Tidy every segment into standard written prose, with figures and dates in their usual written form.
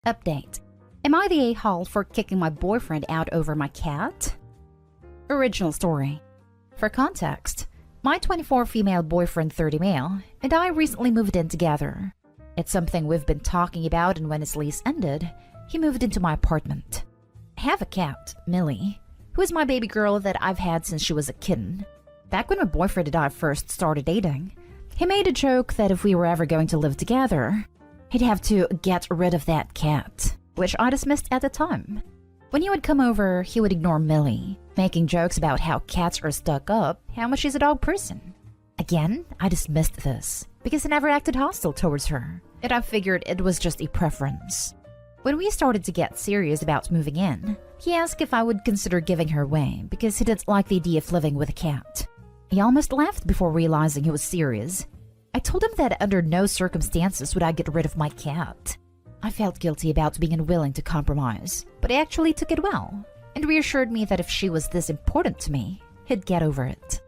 Update. Am I the a-hole for kicking my boyfriend out over my cat? Original story. For context, my 24 female boyfriend 30 male and I recently moved in together. It's something we've been talking about, and when his lease ended, he moved into my apartment. I have a cat, Millie, who is my baby girl that I've had since she was a kitten. Back when my boyfriend and I first started dating, he made a joke that if we were ever going to live together, he'd have to get rid of that cat, which I dismissed at the time. When he would come over, he would ignore Millie, making jokes about how cats are stuck up, how much she's a dog person. Again, I dismissed this, because I never acted hostile towards her, and I figured it was just a preference. When we started to get serious about moving in, he asked if I would consider giving her away because he didn't like the idea of living with a cat. He almost laughed before realizing he was serious. I told him that under no circumstances would I get rid of my cat. I felt guilty about being unwilling to compromise, but he actually took it well, and reassured me that if she was this important to me, he'd get over it.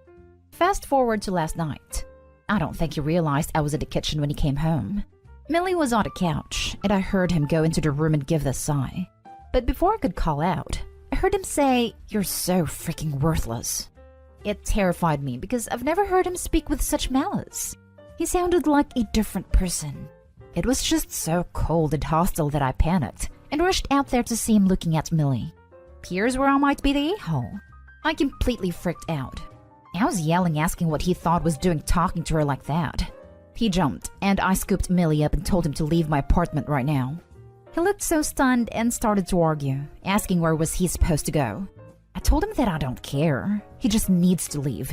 Fast forward to last night. I don't think he realized I was in the kitchen when he came home. Millie was on the couch, and I heard him go into the room and give this sigh. But before I could call out, I heard him say, "You're so freaking worthless." It terrified me because I've never heard him speak with such malice. He sounded like a different person. It was just so cold and hostile that I panicked and rushed out there to see him looking at Millie. Here's where I might be the a-hole. I completely freaked out. I was yelling, asking what he thought was doing talking to her like that. He jumped, and I scooped Millie up and told him to leave my apartment right now. He looked so stunned and started to argue, asking where was he supposed to go. I told him that I don't care. He just needs to leave.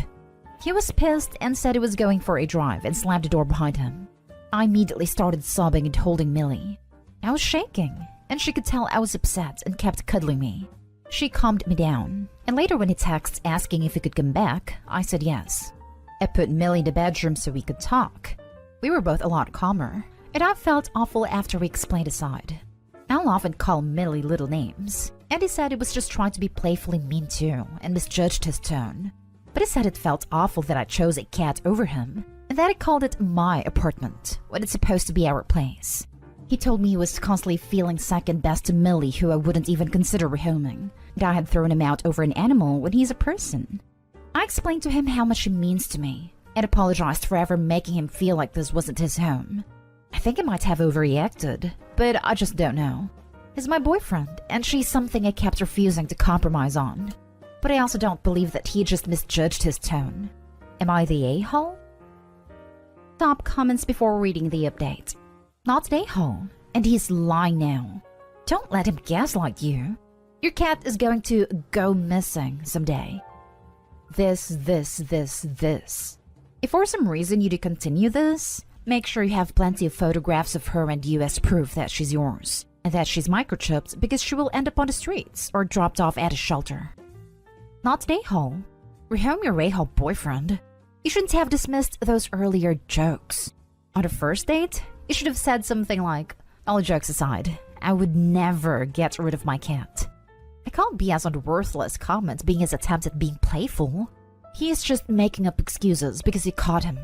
He was pissed and said he was going for a drive and slammed the door behind him. I immediately started sobbing and holding Millie. I was shaking, and she could tell I was upset and kept cuddling me. She calmed me down, and later when he texted asking if he could come back, I said yes. I put Millie in the bedroom so we could talk. We were both a lot calmer, and I felt awful after we explained aside. I'll often call Millie little names, and he said he was just trying to be playfully mean too and misjudged his tone. But he said it felt awful that I chose a cat over him, and that I called it my apartment when it's supposed to be our place. He told me he was constantly feeling second best to Millie, who I wouldn't even consider rehoming, and I had thrown him out over an animal when he's a person. I explained to him how much she means to me, and apologized for ever making him feel like this wasn't his home. I think I might have overreacted, but I just don't know. He's my boyfriend, and she's something I kept refusing to compromise on. But I also don't believe that he just misjudged his tone. Am I the a-hole? Top comments before reading the update. Not an a-hole, and he's lying now. Don't let him gaslight you. Your cat is going to go missing someday. This. If for some reason you do continue this, make sure you have plenty of photographs of her and you as proof that she's yours, and that she's microchipped because she will end up on the streets or dropped off at a shelter. Not an a-hole. Rehome your a-hole boyfriend. You shouldn't have dismissed those earlier jokes. On a first date, you should have said something like, "All jokes aside, I would never get rid of my cat." I can't BS on the worthless comments being his attempt at being playful. He is just making up excuses because you caught him.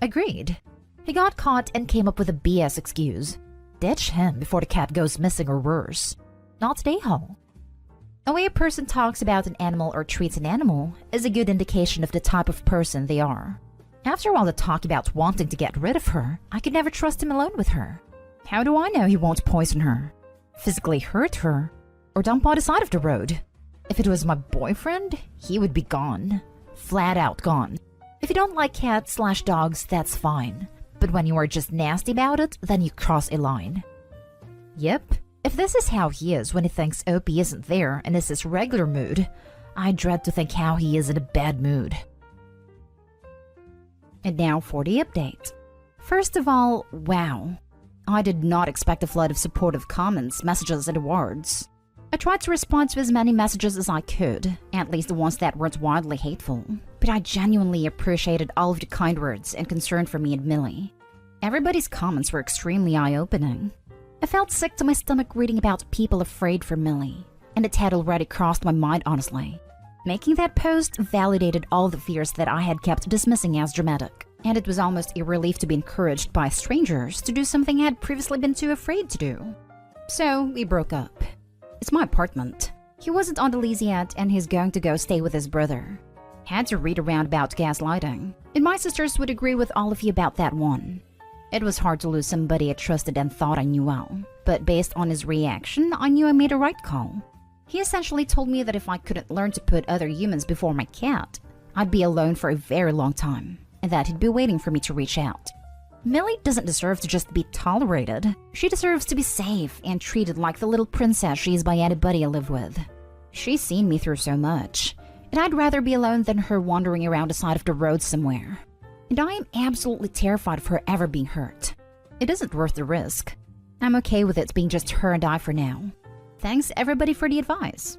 Agreed. He got caught and came up with a BS excuse. Ditch him before the cat goes missing or worse. Not an a-hole. The way a person talks about an animal or treats an animal is a good indication of the type of person they are. After all the talk about wanting to get rid of her, I could never trust him alone with her. How do I know he won't poison her, physically hurt her, or dump on the side of the road? If it was my boyfriend, he would be gone. Flat out gone. If you don't like cats/dogs, that's fine. But when you are just nasty about it, then you cross a line. Yep. If this is how he is when he thinks Opie isn't there and is his regular mood, I dread to think how he is in a bad mood. And now for the update. First of all, wow. I did not expect a flood of supportive comments, messages, and awards. I tried to respond to as many messages as I could, at least the ones that weren't wildly hateful, but I genuinely appreciated all of the kind words and concern for me and Millie. Everybody's comments were extremely eye-opening. I felt sick to my stomach reading about people afraid for Millie, and it had already crossed my mind honestly. Making that post validated all the fears that I had kept dismissing as dramatic, and it was almost a relief to be encouraged by strangers to do something I had previously been too afraid to do. So we broke up. It's my apartment. He wasn't on the lease yet, and he's going to go stay with his brother. Had to read around about gaslighting, and my sisters would agree with all of you about that one. It was hard to lose somebody I trusted and thought I knew well, but based on his reaction, I knew I made a right call. He essentially told me that if I couldn't learn to put other humans before my cat, I'd be alone for a very long time, and that he'd be waiting for me to reach out. Millie doesn't deserve to just be tolerated. She deserves to be safe and treated like the little princess she is by anybody I live with. She's seen me through so much, and I'd rather be alone than her wandering around the side of the road somewhere. And I am absolutely terrified of her ever being hurt. It isn't worth the risk. I'm okay with it being just her and I for now. Thanks everybody for the advice.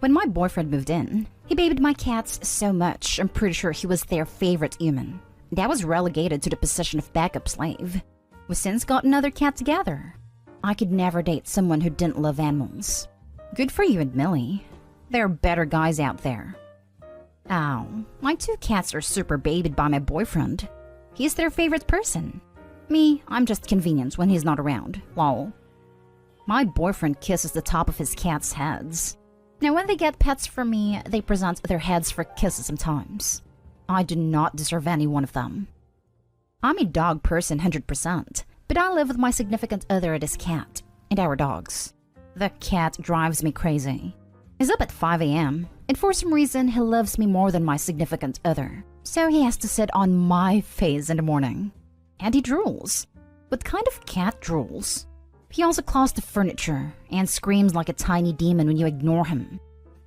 When my boyfriend moved in, he babied my cats so much I'm pretty sure he was their favorite human. And I was relegated to the position of backup slave. We've since got another cat together. I could never date someone who didn't love animals. Good for you and Millie. There are better guys out there. Ow, my 2 cats are super babied by my boyfriend. He's their favorite person. Me, I'm just convenient when he's not around. Lol. My boyfriend kisses the top of his cats' heads. Now when they get pets from me, they present their heads for kisses sometimes. I do not deserve any one of them. I'm a dog person 100%, but I live with my significant other and his cat, and our dogs. The cat drives me crazy. He's up at 5 a.m., and for some reason he loves me more than my significant other, so he has to sit on my face in the morning. And he drools. What kind of cat drools? He also claws the furniture and screams like a tiny demon when you ignore him.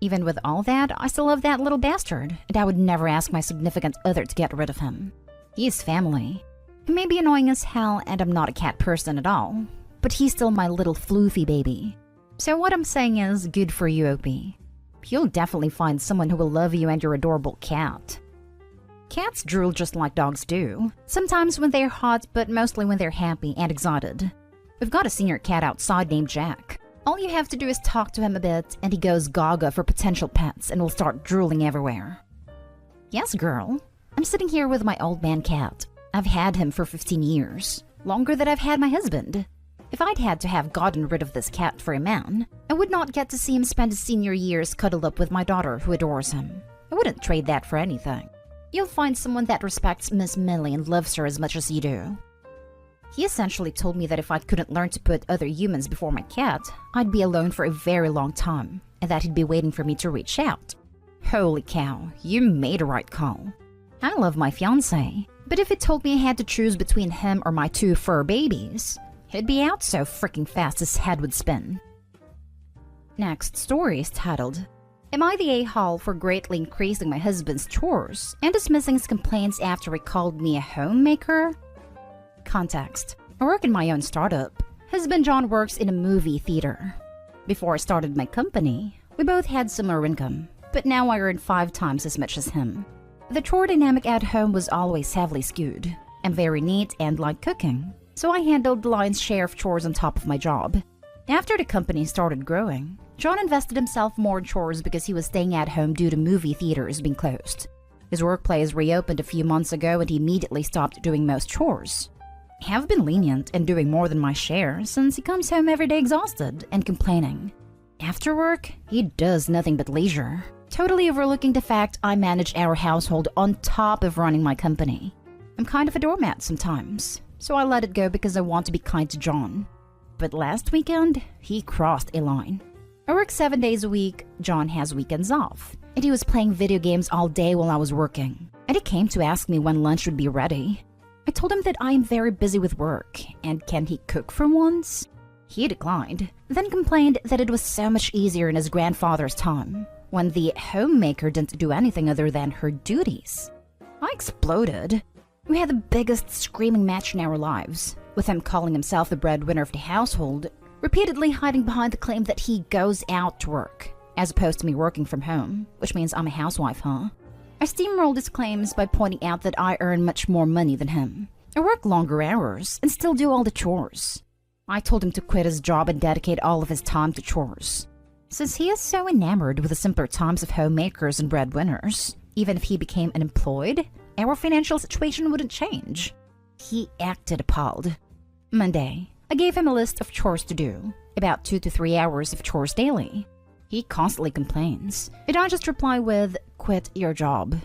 Even with all that, I still love that little bastard, and I would never ask my significant other to get rid of him. He is family. He may be annoying as hell, and I'm not a cat person at all, but he's still my little floofy baby. So what I'm saying is, good for you, Opie. You'll definitely find someone who will love you and your adorable cat. Cats drool just like dogs do, sometimes when they're hot, but mostly when they're happy and excited. We've got a senior cat outside named Jack. All you have to do is talk to him a bit, and he goes gaga for potential pets and will start drooling everywhere. Yes, girl. I'm sitting here with my old man cat. I've had him for 15 years, longer than I've had my husband. If I'd had to have gotten rid of this cat for a man, I would not get to see him spend his senior years cuddled up with my daughter who adores him. I wouldn't trade that for anything. You'll find someone that respects Miss Millie and loves her as much as you do. He essentially told me that if I couldn't learn to put other humans before my cat, I'd be alone for a very long time, and that he'd be waiting for me to reach out. Holy cow, you made a right call. I love my fiancé, but if it told me I had to choose between him or my 2 fur babies, he'd be out so freaking fast his head would spin. Next story is titled, Am I the a-hole for greatly increasing my husband's chores and dismissing his complaints after he called me a homemaker? Context. I work in my own startup. Husband John works in a movie theater. Before I started my company, we both had similar income, but now I earn 5 times as much as him. The chore dynamic at home was always heavily skewed. I'm very neat and like cooking, so I handled the lion's share of chores on top of my job. After the company started growing, John invested himself more in chores because he was staying at home due to movie theaters being closed. His workplace reopened a few months ago and he immediately stopped doing most chores. I have been lenient and doing more than my share since he comes home every day exhausted and complaining. After work, he does nothing but leisure, totally overlooking the fact I manage our household on top of running my company. I'm kind of a doormat sometimes, so I let it go because I want to be kind to John. But last weekend, he crossed a line. I work 7 days a week, John has weekends off, and he was playing video games all day while I was working, and he came to ask me when lunch would be ready. I told him that I am very busy with work, and can he cook for once? He declined, then complained that it was so much easier in his grandfather's time, when the homemaker didn't do anything other than her duties. I exploded. We had the biggest screaming match in our lives, with him calling himself the breadwinner of the household, repeatedly hiding behind the claim that he goes out to work, as opposed to me working from home, which means I'm a housewife, huh? I steamrolled his claims by pointing out that I earn much more money than him. I work longer hours and still do all the chores. I told him to quit his job and dedicate all of his time to chores. Since he is so enamored with the simpler times of homemakers and breadwinners, even if he became unemployed, our financial situation wouldn't change. He acted appalled. Monday, I gave him a list of chores to do, about 2 to 3 hours of chores daily. He constantly complains, and I just reply with, "Quit your job."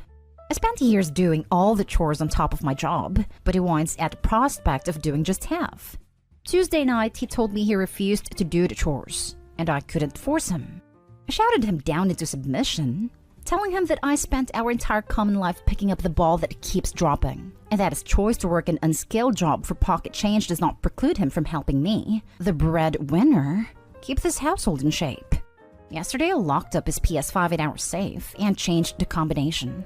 I spent years doing all the chores on top of my job, but he whines at the prospect of doing just half. Tuesday night, he told me he refused to do the chores, and I couldn't force him. I shouted him down into submission, telling him that I spent our entire common life picking up the ball that keeps dropping, and that his choice to work an unskilled job for pocket change does not preclude him from helping me, the breadwinner, keep this household in shape. Yesterday, I locked up his PS5 in our safe and changed the combination.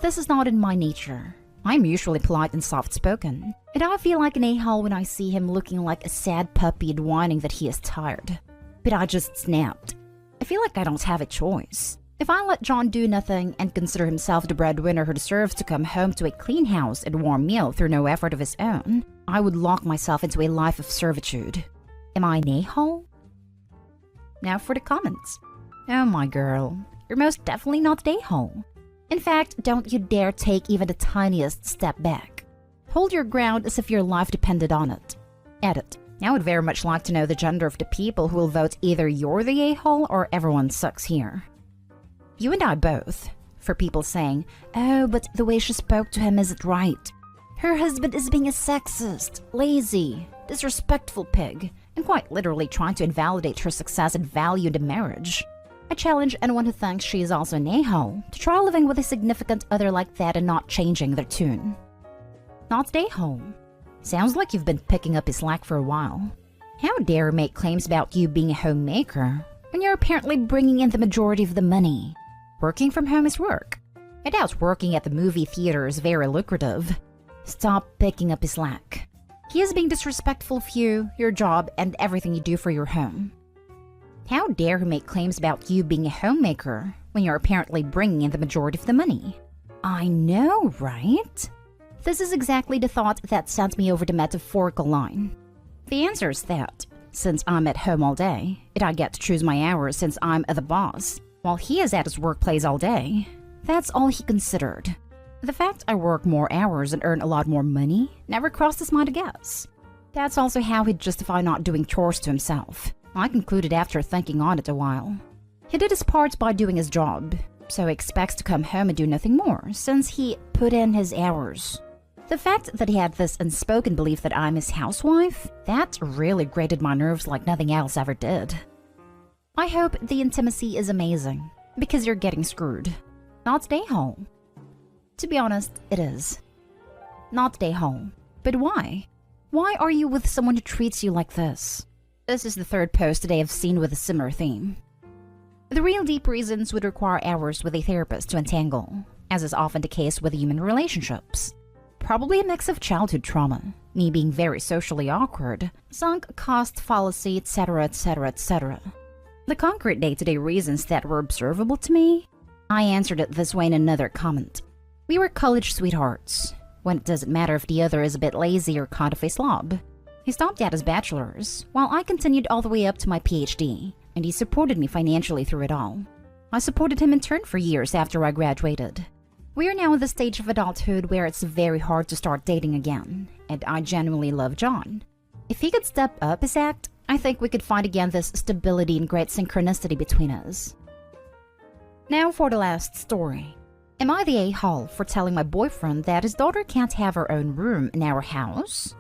This is not in my nature. I'm usually polite and soft-spoken, and I feel like an a-hole when I see him looking like a sad puppy and whining that he is tired. But I just snapped. I feel like I don't have a choice. If I let John do nothing and consider himself the breadwinner who deserves to come home to a clean house and warm meal through no effort of his own, I would lock myself into a life of servitude. Am I an a-hole? Now for the comments. Oh my girl, you're most definitely not an a-hole. In fact, don't you dare take even the tiniest step back. Hold your ground as if your life depended on it. Edit. I would very much like to know the gender of the people who will vote either you're the a-hole or everyone sucks here. You and I both. For people saying, "Oh, but the way she spoke to him isn't right. Her husband is being a sexist, lazy, disrespectful pig, and quite literally trying to invalidate her success and value in the marriage." I challenge anyone who thinks she is also an a-hole to try living with a significant other like that and not changing their tune. Not an a-hole. Sounds like you've been picking up his slack for a while. How dare you make claims about you being a homemaker when you're apparently bringing in the majority of the money? Working from home is work. I doubt working at the movie theater is very lucrative. Stop picking up his slack. He is being disrespectful of you, your job, and everything you do for your home. How dare he make claims about you being a homemaker when you're apparently bringing in the majority of the money? I know, right? This is exactly the thought that sent me over the metaphorical line. The answer is that, since I'm at home all day, and I get to choose my hours since I'm the boss, while he is at his workplace all day, that's all he considered. The fact I work more hours and earn a lot more money never crossed his mind to guess. That's also how he'd justify not doing chores to himself. I concluded after thinking on it a while. He did his part by doing his job, so he expects to come home and do nothing more, since he put in his hours. The fact that he had this unspoken belief that I'm his housewife, that really grated my nerves like nothing else ever did. I hope the intimacy is amazing, because you're getting screwed. Not an a-hole. To be honest, it is. Not an a-hole. But why? Why are you with someone who treats you like this? This is the third post today I've seen with a similar theme. The real deep reasons would require hours with a therapist to untangle, as is often the case with human relationships. Probably a mix of childhood trauma, me being very socially awkward, sunk cost fallacy, etc., etc., etc. The concrete day-to-day reasons that were observable to me, I answered it this way in another comment. We were college sweethearts, when it doesn't matter if the other is a bit lazy or kind of a slob. He stopped at his bachelor's, while I continued all the way up to my PhD, and he supported me financially through it all. I supported him in turn for years after I graduated. We are now in the stage of adulthood where it's very hard to start dating again, and I genuinely love John. If he could step up his act, I think we could find again this stability and great synchronicity between us. Now for the last story. Am I the a-hole for telling my boyfriend that his daughter can't have her own room in our house?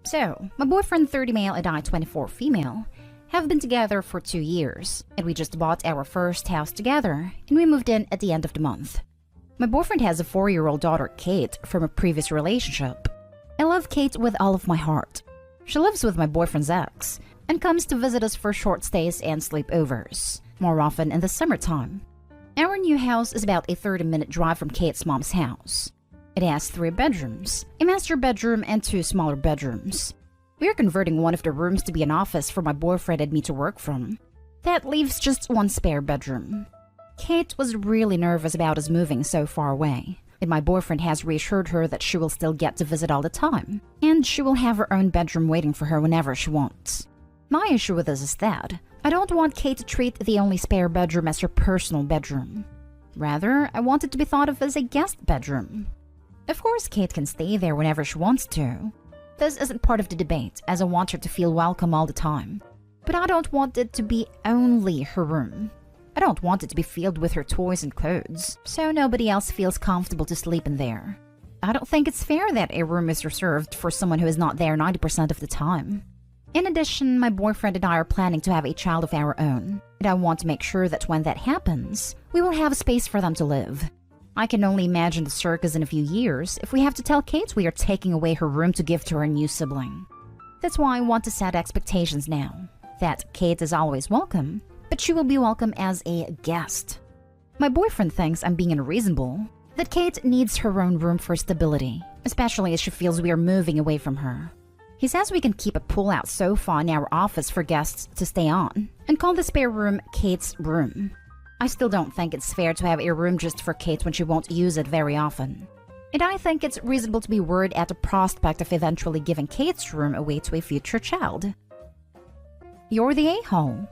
So, my boyfriend 30 male and I 24 female have been together for 2 years, and we just bought our first house together, and we moved in at the end of the month. My boyfriend has a 4-year-old daughter, Kate, from a previous relationship. I love Kate with all of my heart. She lives with my boyfriend's ex, and comes to visit us for short stays and sleepovers, more often in the summertime. Our new house is about a 30-minute drive from Kate's mom's house. It has 3 bedrooms, a master bedroom and 2 smaller bedrooms. We are converting one of the rooms to be an office for my boyfriend and me to work from. That leaves just 1 spare bedroom. Kate was really nervous about us moving so far away, and my boyfriend has reassured her that she will still get to visit all the time, and she will have her own bedroom waiting for her whenever she wants. My issue with this is that I don't want Kate to treat the only spare bedroom as her personal bedroom. Rather, I want it to be thought of as a guest bedroom. Of course, Kate can stay there whenever she wants to, This isn't part of the debate, as I want her to feel welcome all the time. But I don't want it to be only her room. I don't want it to be filled with her toys and clothes, so nobody else feels comfortable to sleep in there. I don't think it's fair that a room is reserved for someone who is not there 90% of the time. In addition, my boyfriend and I are planning to have a child of our own, and I want to make sure that when that happens, we will have a space for them to live. I can only imagine the circus in a few years if we have to tell Kate we are taking away her room to give to her new sibling. That's why I want to set expectations now, that Kate is always welcome, but she will be welcome as a guest. My boyfriend thinks I'm being unreasonable, that Kate needs her own room for stability, especially as she feels we are moving away from her. He says we can keep a pull-out sofa in our office for guests to stay on, and call the spare room Kate's room. I still don't think it's fair to have a room just for Kate when she won't use it very often. And I think it's reasonable to be worried at the prospect of eventually giving Kate's room away to a future child. You're the a-hole.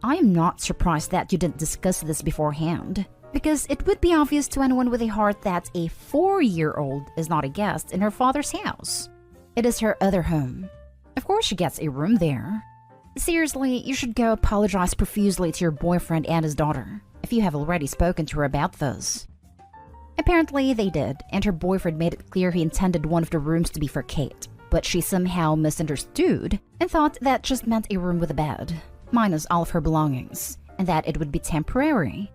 I am not surprised that you didn't discuss this beforehand, because it would be obvious to anyone with a heart that a 4-year-old is not a guest in her father's house. It is her other home. Of course she gets a room there. Seriously, you should go apologize profusely to your boyfriend and his daughter, if you have already spoken to her about this. Apparently they did, and her boyfriend made it clear he intended one of the rooms to be for Kate, but she somehow misunderstood and thought that just meant a room with a bed, minus all of her belongings, and that it would be temporary.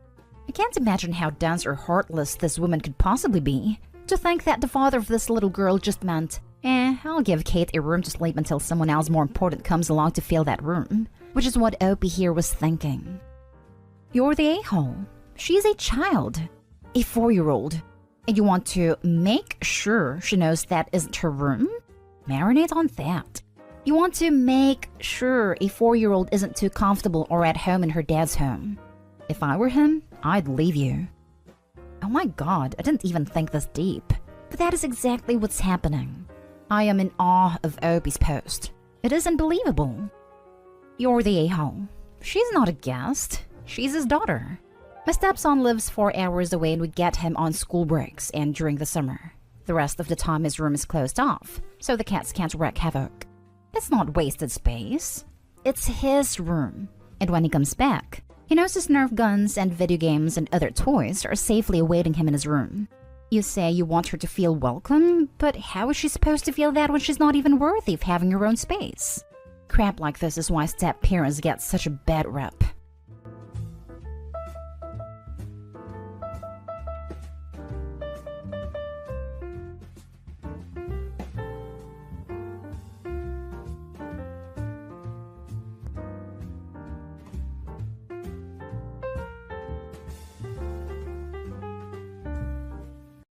I can't imagine how dense or heartless this woman could possibly be, to think that the father of this little girl just meant, I'll give Kate a room to sleep until someone else more important comes along to fill that room, which is what Opie here was thinking. You're the a-hole. She's a child, a 4-year-old, and you want to make sure she knows that isn't her room? Marinate on that. You want to make sure a 4-year-old isn't too comfortable or at home in her dad's home. If I were him, I'd leave you. Oh my god, I didn't even think this deep. But that is exactly what's happening. I am in awe of Opie's post. It is unbelievable. You're the a-hole. She's not a guest. She's his daughter. My stepson lives 4 hours away and we get him on school breaks and during the summer. The rest of the time his room is closed off, so the cats can't wreak havoc. It's not wasted space. It's his room. And when he comes back, he knows his Nerf guns and video games and other toys are safely awaiting him in his room. You say you want her to feel welcome, but how is she supposed to feel that when she's not even worthy of having her own space? Crap like this is why step-parents get such a bad rep.